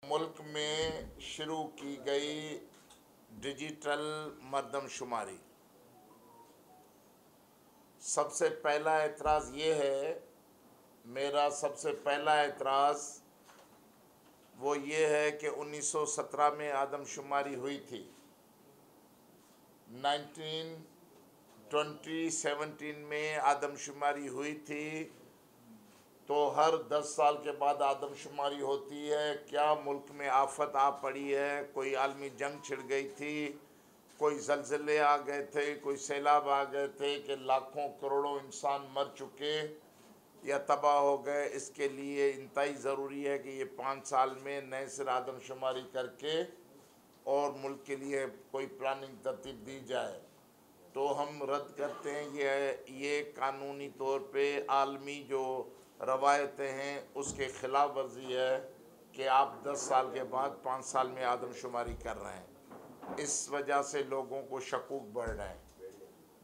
मुल्क में शुरू की गई डिजिटल मरदमशुमारी। सबसे पहला एतराज़ ये है, मेरा सबसे पहला एतराज़ वो ये है कि 1917 में आदमशुमारी हुई थी। 1917 में आदमशुमारी हुई थी, तो हर 10 साल के बाद आदमशुमारी होती है। क्या मुल्क में आफत आ पड़ी है, कोई आलमी जंग छिड़ गई थी, कोई ज़लज़ले आ गए थे, कोई सैलाब आ गए थे कि लाखों करोड़ों इंसान मर चुके या तबाह हो गए। इसके लिए इंतहाई ज़रूरी है कि ये 5 साल में नए सिर आदमशुमारी करके और मुल्क के लिए कोई प्लानिंग तरतीब दी जाए। तो हम रद्द करते हैं ये कानूनी तौर पे आलमी जो रवायतें हैं उसके ख़िलाफ़ वर्जी है कि आप 10 साल के बाद 5 साल में आदमशुमारी कर रहे हैं। इस वजह से लोगों को शकूक बढ़ रहे हैं।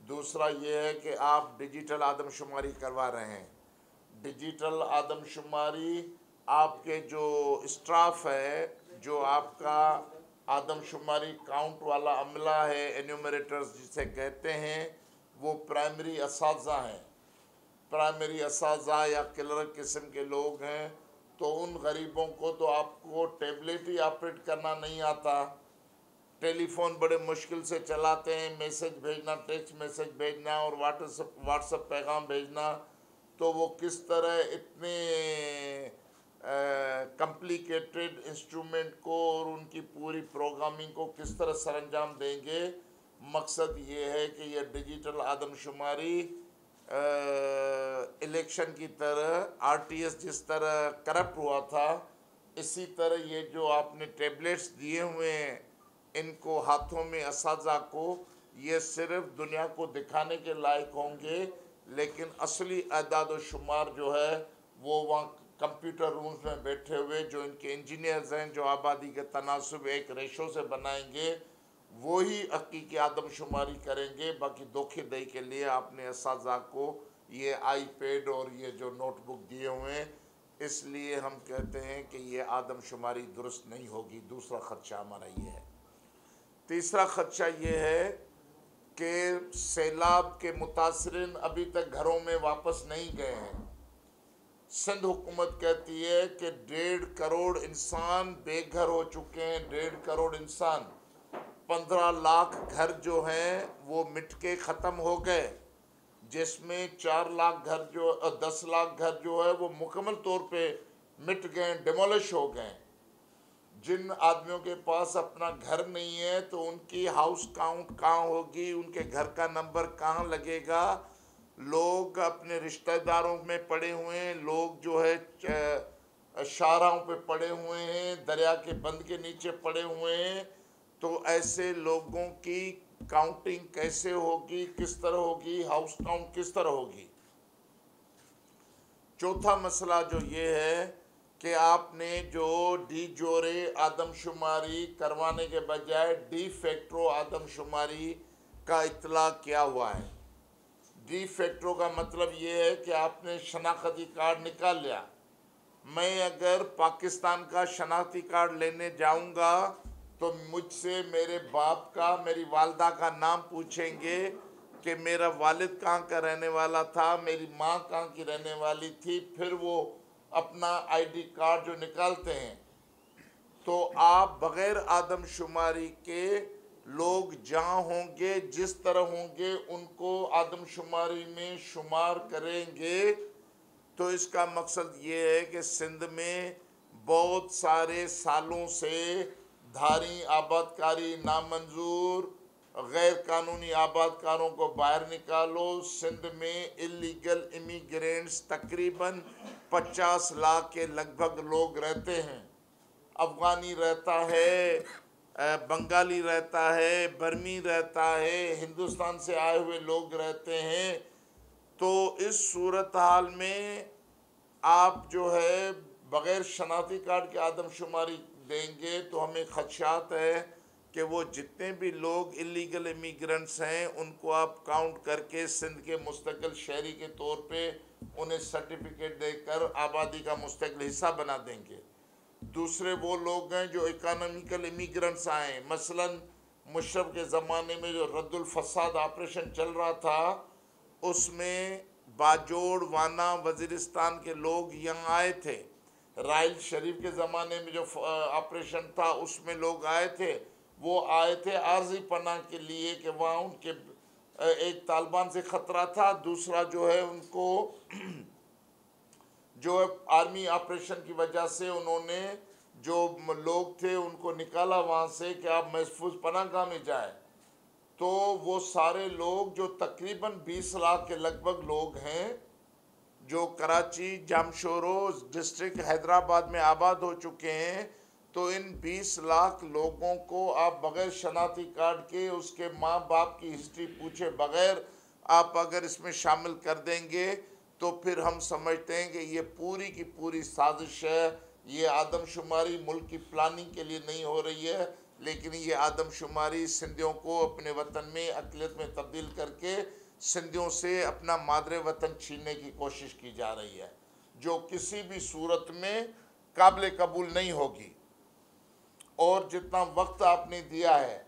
दूसरा ये है कि आप डिजिटल आदमशुमारी करवा रहे हैं। डिजिटल आदमशुमारी आपके जो स्टाफ है, जो आपका आदमशुमारी काउंट वाला अमला है, एन्यूमरेटर्स जिसे कहते हैं, वो प्राइमरी असातिज़ा हैं, प्राइमरी असातिज़ा या क्लर्क किस्म के लोग हैं। तो उन गरीबों को तो आपको टैबलेट ही ऑपरेट करना नहीं आता, टेलीफोन बड़े मुश्किल से चलाते हैं, मैसेज भेजना, टेक्स्ट मैसेज भेजना और व्हाट्सएप पैगाम भेजना, तो वो किस तरह इतने कॉम्प्लिकेटेड इंस्ट्रूमेंट को और उनकी पूरी प्रोग्रामिंग को किस तरह सरअंजाम देंगे। मकसद ये है कि यह डिजिटल आदमशुमारी इलेक्शन की तरह आरटीएस जिस तरह करप्ट हुआ था, इसी तरह ये जो आपने टैबलेट्स दिए हुए हैं इनको हाथों में असातिज़ा को, ये सिर्फ दुनिया को दिखाने के लायक होंगे, लेकिन असली अदाद व शुमार जो है वो वहाँ कंप्यूटर रूम्स में बैठे हुए जो इनके इंजीनियर्स हैं, जो आबादी के तनासुब एक रेशो से बनाएंगे, वो ही हकीकी आदमशुमारी करेंगे। बाकी धोखेदही के लिए आपने असातिज़ा को ये आईपैड और ये जो नोटबुक दिए हुए हैं, इसलिए हम कहते हैं कि ये आदमशुमारी दुरुस्त नहीं होगी। दूसरा ख़दशा हमारा ये है। तीसरा ख़दशा ये है कि सैलाब के मुतासरीन अभी तक घरों में वापस नहीं गए हैं। सिंध हुकूमत कहती है कि 1.5 करोड़ इंसान बेघर हो चुके हैं। 1.5 करोड़ इंसान, 15 लाख घर जो हैं वो मिट के ख़त्म हो गए, जिसमें 4 लाख घर जो 10 लाख घर जो है वो मुकम्मल तौर पे मिट गए, डिमोलिश हो गए। जिन आदमियों के पास अपना घर नहीं है तो उनकी हाउस काउंट कहाँ होगी, उनके घर का नंबर कहाँ लगेगा। लोग अपने रिश्तेदारों में पड़े हुए हैं, लोग जो है शाहराहों पे पड़े हुए हैं, दरिया के बंद के नीचे पड़े हुए हैं। तो ऐसे लोगों की काउंटिंग कैसे होगी, किस तरह होगी, हाउस काउंट किस तरह होगी। चौथा मसला जो ये है कि आपने जो डी जोरे आदमशुमारी करवाने के बजाय डी फैक्टो आदमशुमारी का इतलाक़ किया हुआ है। डी फैक्टो का मतलब ये है कि आपने शनाख्ती कार्ड निकाल लिया। मैं अगर पाकिस्तान का शनाख्ती कार्ड लेने जाऊंगा तो मुझसे मेरे बाप का, मेरी वालदा का नाम पूछेंगे कि मेरा वालिद कहाँ का रहने वाला था, मेरी माँ कहाँ की रहने वाली थी। फिर वो अपना आईडी कार्ड जो निकालते हैं, तो आप बग़ैर आदमशुमारी के लोग जहाँ होंगे, जिस तरह होंगे, उनको आदमशुमारी में शुमार करेंगे। तो इसका मकसद ये है कि सिंध में बहुत सारे सालों से धारी आबादकारी नामंजूर, गैर कानूनी आबादकारों को बाहर निकालो। सिंध में इलीगल इमिग्रेंट्स तकरीबन 50 लाख के लगभग लोग रहते हैं। अफ़गानी रहता है, बंगाली रहता है, बर्मी रहता है, हिंदुस्तान से आए हुए लोग रहते हैं। तो इस सूरत हाल में आप जो है बग़ैर शनाख्ती कार्ड के आदमशुमारी देंगे तो हमें ख़दशात है कि वो जितने भी लोग इलीगल इमिग्रेंट्स हैं उनको आप काउंट करके सिंध के मुस्तकिल शहरी के तौर पे उन्हें सर्टिफिकेट देकर आबादी का मुस्तकिल हिस्सा बना देंगे। दूसरे वो लोग हैं जो इकोनॉमिकल इमिग्रेंट्स आए। मसलन मुशर्रफ के ज़माने में जो रद्दुल फसाद ऑपरेशन चल रहा था, उसमें बाजोड़, वाना, वज़ीरिस्तान के लोग यहाँ आए थे। राइल शरीफ के ज़माने में जो ऑपरेशन था उसमें लोग आए थे। वो आए थे आर्जी पनाह के लिए कि वहाँ उनके एक तालिबान से ख़तरा था, दूसरा जो है उनको जो आर्मी ऑपरेशन की वजह से उन्होंने जो लोग थे उनको निकाला वहाँ से कि आप महफूज पनाहगाह में जाए। तो वो सारे लोग जो तकरीबन 20 लाख के लगभग लोग हैं जो कराची, जामशोरो डिस्ट्रिक्ट हैदराबाद में आबाद हो चुके हैं, तो इन 20 लाख लोगों को आप बग़ैर शनाख्ती कार्ड के, उसके माँ बाप की हिस्ट्री पूछे बग़ैर आप अगर इसमें शामिल कर देंगे तो फिर हम समझते हैं कि ये पूरी की पूरी साजिश है। ये आदमशुमारी मुल्क की प्लानिंग के लिए नहीं हो रही है, लेकिन ये आदमशुमारी सिंधियों को अपने वतन में अक़लियत में तब्दील करके सिंधियों से अपना मादरे वतन छीनने की कोशिश की जा रही है, जो किसी भी सूरत में काबिल कबूल नहीं होगी। और जितना वक्त आपने दिया है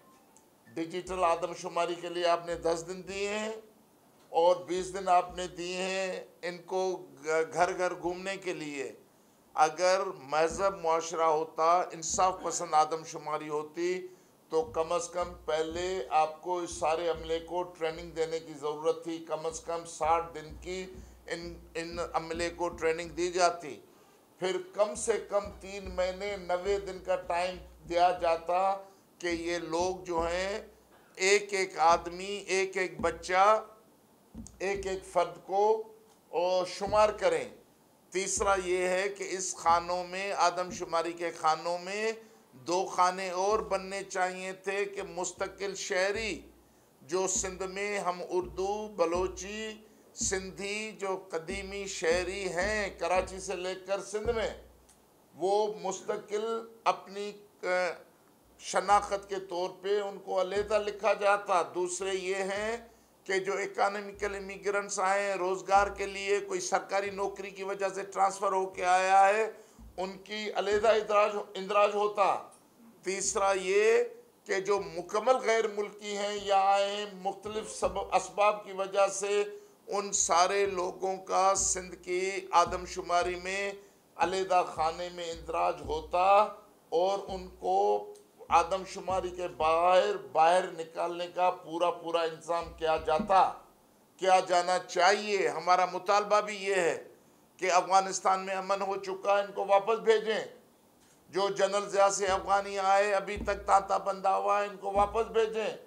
डिजिटल आदमशुमारी के लिए, आपने 10 दिन दिए हैं और 20 दिन आपने दिए हैं इनको घर घर घूमने के लिए। अगर महज़ब मुआशरा होता, इंसाफ पसंद आदमशुमारी होती, तो कम से कम पहले आपको इस सारे अमले को ट्रेनिंग देने की ज़रूरत थी। कम से कम 60 दिन की इन अमले को ट्रेनिंग दी जाती, फिर कम से कम 3 महीने 90 दिन का टाइम दिया जाता कि ये लोग जो हैं एक एक आदमी, एक एक बच्चा, एक एक फ़र्द को शुमार करें। तीसरा ये है कि इस खानों में, आदमशुमारी के खानों में 2 खाने और बनने चाहिए थे कि मुस्तकिल शहरी जो सिंध में हम उर्दू, बलोची, सिंधी जो कदीमी शहरी हैं कराची से लेकर सिंध में, वो मुस्तकिल अपनी शनाख्त के तौर पे उनको अलहदा लिखा जाता। दूसरे ये हैं कि जो इकोनॉमिकल इमिग्रेंट्स आए हैं रोज़गार के लिए, कोई सरकारी नौकरी की वजह से ट्रांसफ़र होके आया है, उनकी अलहदा इंदराज होता। तीसरा ये कि जो मुकम्मल गैर मुल्की हैं या आए हैं मुख्तलिफ असबाब की वजह से, उन सारे लोगों का सिंध की आदमशुमारी में अलहदा खाने में इंदराज होता और उनको आदमशुमारी के बाहर निकालने का पूरा इंतज़ाम किया जाना चाहिए। हमारा मुतालबा भी ये है कि अफ़गानिस्तान में अमन हो चुका है, इनको वापस भेजें। जो जनरल ज़िया से अफ़गानी आए अभी तक तांता बंदा हुआ है, इनको वापस भेजें।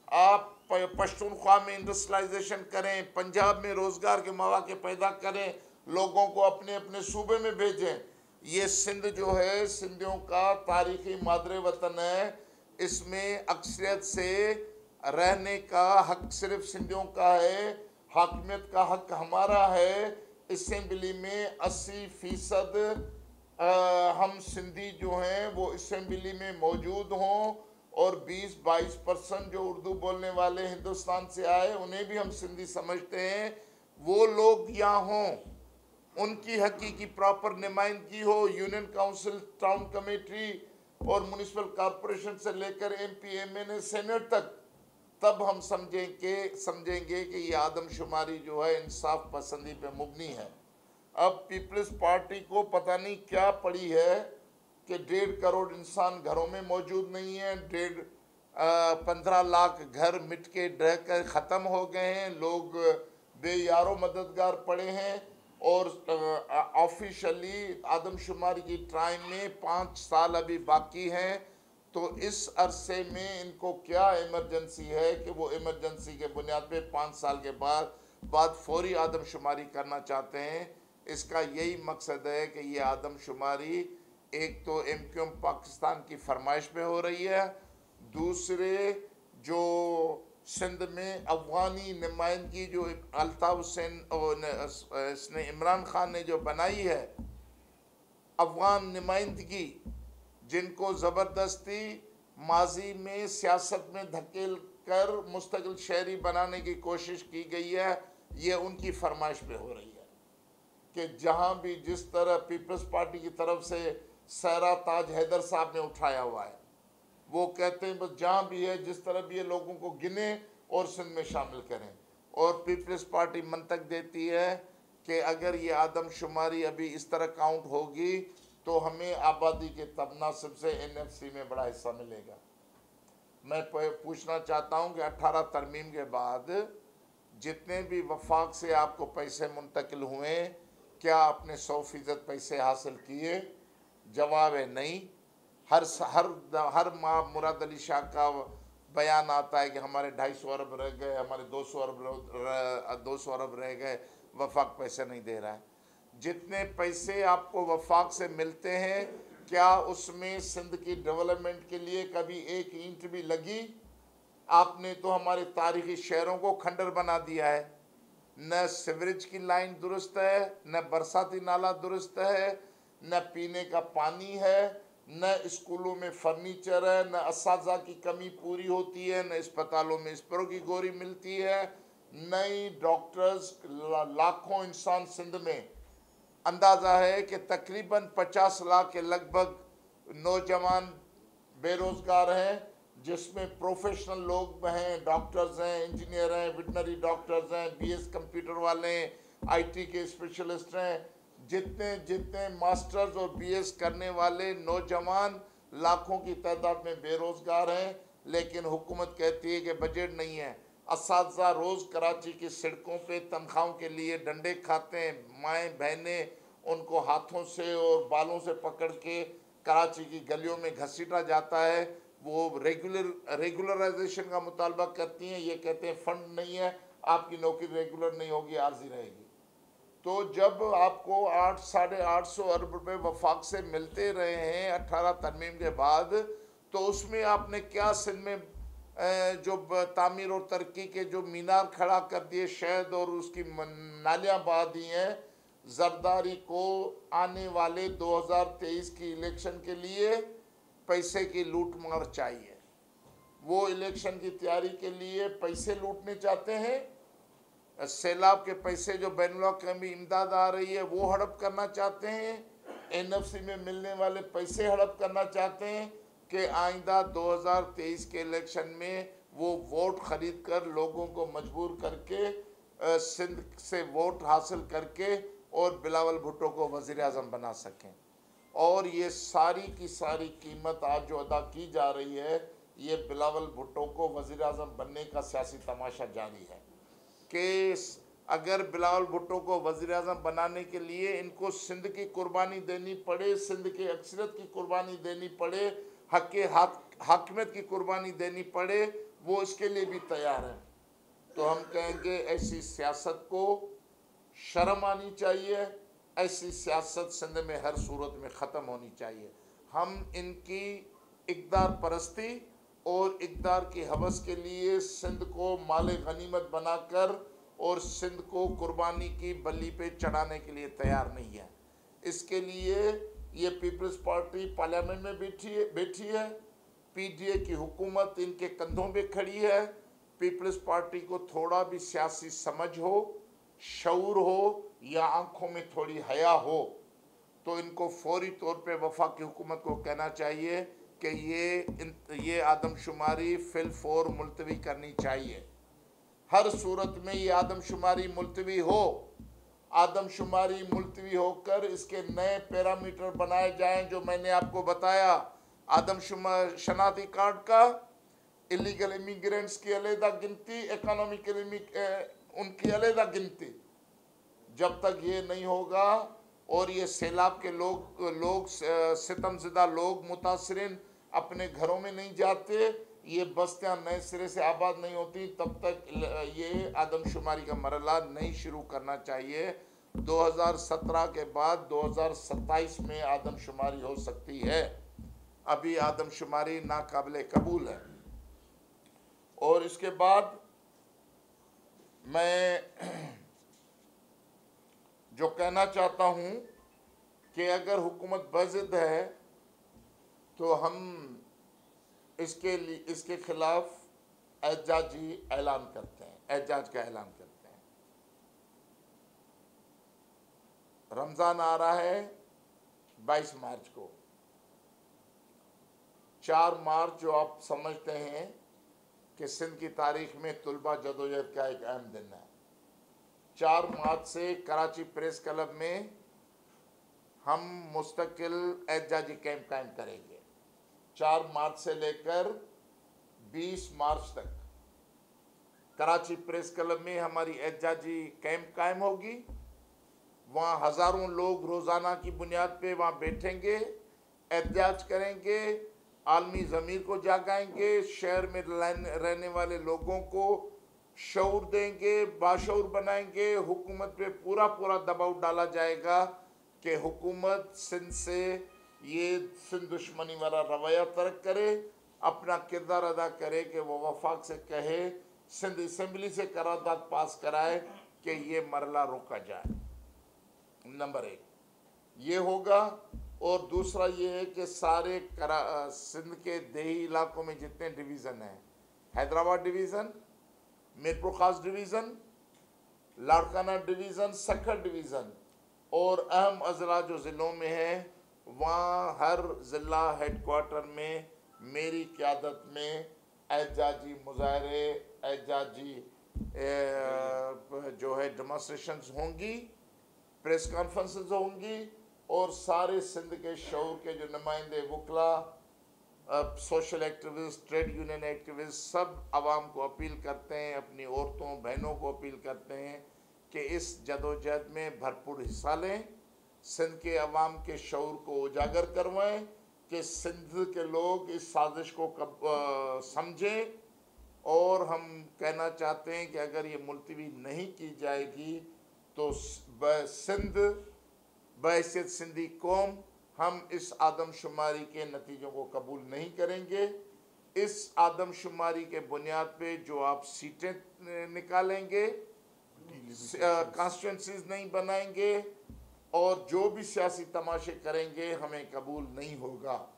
आप पश्तूनख्वा में इंडस्ट्रियलाइजेशन करें, पंजाब में रोज़गार के मौके पैदा करें, लोगों को अपने अपने सूबे में भेजें। ये सिंध जो है सिंधियों का तारीख़ी मादरे वतन है, इसमें अक्सरियत से रहने का हक सिर्फ सिंधियों का है, हाकिमियत का हक हमारा है। असेंबली में 80% हम सिंधी जो हैं वो असेंबली में मौजूद हों और 20-22% जो उर्दू बोलने वाले हिंदुस्तान से आए उन्हें भी हम सिंधी समझते हैं, वो लोग यहाँ हों, उनकी हकीकी प्रॉपर नुमाइंदगी हो। यूनियन काउंसिल, टाउन कमेटी और म्यूनिसिपल कॉरपोरेशन से लेकर MP, MNA, सेनेट तक, तब हम समझेंगे कि ये आदमशुमारी जो है इंसाफ पसंदी पे मुबनी है। अब पीपल्स पार्टी को पता नहीं क्या पड़ी है कि 1.5 करोड़ इंसान घरों में मौजूद नहीं है, 15 लाख घर मिट के ढह कर ख़त्म हो गए हैं, लोग बेयारो मददगार पड़े हैं और ऑफिशियली आदमशुमारी की टाइम में 5 साल अभी बाकी हैं। तो इस अरसे में इनको क्या इमरजेंसी है कि वो इमरजेंसी के बुनियाद पे 5 साल के बाद फौरी आदमशुमारी करना चाहते हैं। इसका यही मकसद है कि ये आदमशुमारी एक तो MQM पाकिस्तान की फरमाइश में हो रही है, दूसरे जो सिंध में अफ़गानी नुमाइंदगी जो अल्ताफ़ हुसैन और इसने इमरान खान ने जो बनाई है, अफ़गान नुमाइंदगी जिनको ज़बरदस्ती माजी में सियासत में धकेल कर मुस्तकिल शहरी बनाने की कोशिश की गई है, ये उनकी फरमाइश पे हो रही है कि जहाँ भी जिस तरह पीपल्स पार्टी की तरफ से सहरा ताज हैदर साहब ने उठाया हुआ है। वो कहते हैं बस जहाँ भी है जिस तरह भी है लोगों को गिने और सिंध में शामिल करें। और पीपल्स पार्टी मंतक देती है कि अगर ये आदमशुमारी अभी इस तरह काउंट होगी तो हमें आबादी के तनासब से NFC में बड़ा हिस्सा मिलेगा। मैं पूछना चाहता हूँ कि 18 तरमीम के बाद जितने भी वफाक से आपको पैसे मुंतकिल हुए, क्या आपने 100% पैसे हासिल किए? जवाब है नहीं। हर माह मुराद अली शाह का बयान आता है कि हमारे 250 अरब रह गए, हमारे 200 अरब रह गए, वफाक पैसे नहीं दे रहा है। जितने पैसे आपको वफाक से मिलते हैं, क्या उसमें सिंध की डेवलपमेंट के लिए कभी एक ईंट भी लगी? आपने तो हमारे तारीखी शहरों को खंडर बना दिया है। न सीवरेज की लाइन दुरुस्त है, न बरसाती नाला दुरुस्त है, न पीने का पानी है, न स्कूलों में फर्नीचर है, न असातिज़ा की कमी पूरी होती है, न अस्पतालों में स्प्रो की गोली मिलती है, नई डॉक्टर्स लाखों इंसान सिंध में। अंदाज़ा है कि तकरीबन 50 लाख के लगभग नौजवान बेरोज़गार हैं, जिसमें प्रोफेशनल लोग हैं, डॉक्टर्स हैं, इंजीनियर हैं, वेटनरी डॉक्टर्स हैं, BS कंप्यूटर वाले हैं, IT के स्पेशलिस्ट हैं। जितने जितने मास्टर्स और BS करने वाले नौजवान लाखों की तादाद में बेरोज़गार हैं, लेकिन हुकूमत कहती है कि बजट नहीं है। असातिज़ा रोज़ कराची की सड़कों पे तनख्वाहों के लिए डंडे खाते हैं। माएँ बहनें उनको हाथों से और बालों से पकड़ के कराची की गलियों में घसीटा जाता है। वो रेगुलराइजेशन का मुतालबा करती हैं। ये कहते हैं फंड नहीं है, आपकी नौकरी रेगुलर नहीं होगी, आर्जी रहेगी। तो जब आपको 800-850 अरब रुपए वफाक से मिलते रहे हैं 18 तरमीम के बाद, तो उसमें आपने क्या सिंध में जो तामीर और तरक्की के जो मीनार खड़ा कर दिए, शहद और उसकी नालियाँ बहा दी हैं। जरदारी को आने वाले 2023 की इलेक्शन के लिए पैसे की लूट मार चाहिए। वो इलेक्शन की तैयारी के लिए पैसे लूटने चाहते हैं। सैलाब के पैसे जो बैनुल-अक़वामी इमदाद आ रही है वो हड़प करना चाहते हैं। NFC में मिलने वाले पैसे हड़प करना चाहते हैं कि आइंदा 2023 के इलेक्शन में वो वोट खरीद कर लोगों को मजबूर करके सिंध से वोट हासिल करके और बिलावल भुट्टो को वज़ीर-ए-आज़म बना सकें। और ये सारी की सारी कीमत आज जो अदा की जा रही है, ये बिलावल भुट्टो को वज़ीर-ए-आज़म बनने का सियासी तमाशा जारी है कि अगर बिलावल भुट्टो को वज़ीर-ए-आज़म बनाने के लिए इनको सिंध की कुर्बानी देनी पड़े, सिंध की अक्सरियत की कुर्बानी देनी पड़े, हक के हाकिमियत की कुर्बानी देनी पड़े, वो इसके लिए भी तैयार हैं। तो हम कहेंगे ऐसी सियासत को शर्म आनी चाहिए। ऐसी सियासत सिंध में हर सूरत में ख़त्म होनी चाहिए। हम इनकी इक़्तिदार परस्ती और इक़्तिदार की हवस के लिए सिंध को माले गनीमत बनाकर और सिंध को कुर्बानी की बल्ली पे चढ़ाने के लिए तैयार नहीं है। इसके लिए ये पीपल्स पार्टी पार्लियामेंट में बैठी है। PDA की हुकूमत इनके कंधों पे खड़ी है। पीपल्स पार्टी को थोड़ा भी सियासी समझ हो, शऊर हो या आंखों में थोड़ी हया हो, तो इनको फौरी तौर पे वफाकी हुकूमत को कहना चाहिए कि ये आदमशुमारी फिल-फौर मुलतवी करनी चाहिए। हर सूरत में ये आदमशुमारी मुलतवी हो। आदमशुमारी मुलतवी होकर इसके नए पैरामीटर बनाए जाएं जो मैंने आपको बताया। शनाख्ती कार्ड का, इलीगल इमिग्रेंट्स की अलहदा गिनती, इकोनॉमिकल उनकी अलहदा गिनती। जब तक ये नहीं होगा और ये सैलाब के लोग सितमज़दा लोग मुतासरीन अपने घरों में नहीं जाते, ये बस्तियाँ नए सिरे से आबाद नहीं होती, तब तक ये आदमशुमारी का मरहला नहीं शुरू करना चाहिए। 2017 के बाद 2027 में आदमशुमारी हो सकती है। अभी आदमशुमारी नाकाबिले कबूल है। और इसके बाद मैं जो कहना चाहता हूँ कि अगर हुकूमत बज़िद है तो हम इसके खिलाफ एहजाजी ऐलान करते हैं, एहजाज का ऐलान करते हैं। रमज़ान आ रहा है 22 मार्च को। 4 मार्च जो आप समझते हैं कि सिंध की तारीख में तलबा जदोजहद का एक अहम दिन है। 4 मार्च से कराची प्रेस क्लब में हम मुस्तकिल एहतजाजी कैंप कायम करेंगे। 4 मार्च से लेकर 20 मार्च तक कराची प्रेस क्लब में हमारी एहतजाजी कैंप कायम होगी। वहाँ हज़ारों लोग रोज़ाना की बुनियाद पे वहाँ बैठेंगे, एहतजाज करेंगे, आलमी ज़मीर को जगाएंगे, शहर में रहने वाले लोगों को शऊर देंगे, बाशऊर बनाएंगे। हुकूमत पे पूरा दबाव डाला जाएगा कि हुकूमत सिंध से ये सिंध दुश्मनी वाला रवैया तर्क करे, अपना किरदार अदा करे कि वो वफाक से कहे, सिंध असम्बली से करारदाद पास कराए कि ये मरला रोका जाए। नंबर 1 ये होगा। और दूसरा ये है कि सारे सिंध के देही इलाकों में जितने डिवीज़न हैं, हैदराबाद डिवीज़न, मीरपुर खास division, Larkana division, Sukkur division और अहम अजला जो ज़िलों में है, वहाँ हर ज़िला हेडक्वार्टर में मेरी क़यादत में एहतजाजी मुजाहरे, एहतजाजी जो है डेमोन्स्ट्रेशंस होंगी, प्रेस कॉन्फ्रेंसेस होंगी और सारे सिंध के शऊर के जो नुमाइंदे, वकला, social activist, trade union activist, सब आवाम को अपील करते हैं, अपनी औरतों बहनों को अपील करते हैं कि इस जदोजहद में भरपूर हिस्सा लें, सिंध के अवाम के शऊर को उजागर करवाएं कि सिंध के लोग इस साजिश को समझें। और हम कहना चाहते हैं कि अगर ये मुलतवी नहीं की जाएगी तो सिंध बहैसियत सिंधी कौम हम इस आदमशुमारी के नतीजों को कबूल नहीं करेंगे। इस आदमशुमारी के बुनियाद पे जो आप सीटें निकालेंगे, कॉन्स्टिट्यूंसीज नहीं बनाएंगे और जो भी सियासी तमाशे करेंगे, हमें कबूल नहीं होगा।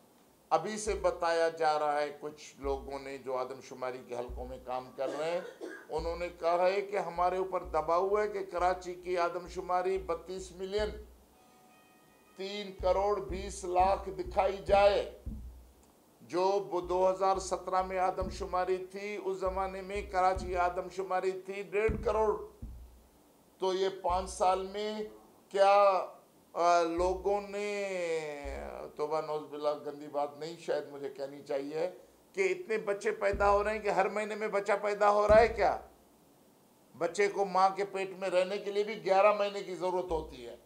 अभी से बताया जा रहा है, कुछ लोगों ने जो आदमशुमारी के हलकों में काम कर रहे हैं, उन्होंने कहा है कि हमारे ऊपर दबाव है कि कराची की आदमशुमारी 32 मिलियन 3 करोड़ 20 लाख दिखाई जाए। जो 2017 में आदमशुमारी थी, उस ज़माने में कराची की आदमशुमारी थी 1.5 करोड़। तो ये 5 साल में क्या लोगों ने, तौबा नौज़बिल्लाह, गंदी बात नहीं शायद मुझे कहनी चाहिए, कि इतने बच्चे पैदा हो रहे हैं कि हर महीने में बच्चा पैदा हो रहा है क्या? बच्चे को माँ के पेट में रहने के लिए भी 11 महीने की ज़रूरत होती है।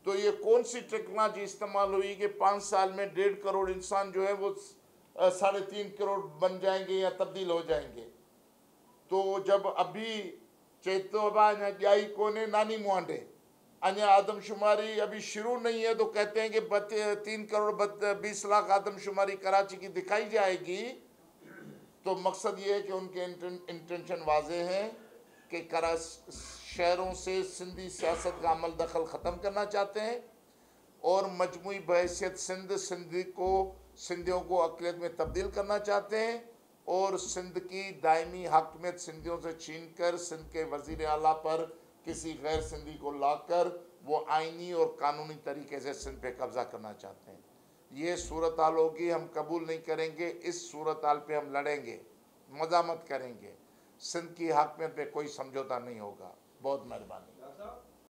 तो ये कौन सी टेक्नोलॉजी इस्तेमाल हुई कि 5 साल में 1.5 करोड़ इंसान जो है वो 3.5 करोड़ बन जाएंगे या तब्दील हो जाएंगे? तो जब अभी चेतोबा जाई कोने नानी मुआंडे, अन्य आदमशुमारी अभी शुरू नहीं है, तो कहते हैं कि 3 करोड़ 20 लाख आदमशुमारी कराची की दिखाई जाएगी। तो मकसद ये है कि उनके इंटेंशन वाजे हैं कि शहरों से सिंधी सियासत का अमल दखल ख़त्म करना चाहते हैं और मजमूई बहैसियत सिंधियों को अक़लियत में तब्दील करना चाहते हैं और सिंध की दायमी हाकमियत सिंधियों से छीन कर सिंध के वज़ीर आला पर किसी गैर सिंधी को लाकर वो आइनी और कानूनी तरीके से सिंध पे कब्ज़ा करना चाहते हैं। ये सूरत हाल होगी, हम कबूल नहीं करेंगे। इस सूरत हाल पे हम लड़ेंगे, मज़ामत करेंगे। सिंध की हाकमियत पे कोई समझौता नहीं होगा। बहुत मेहरबानी।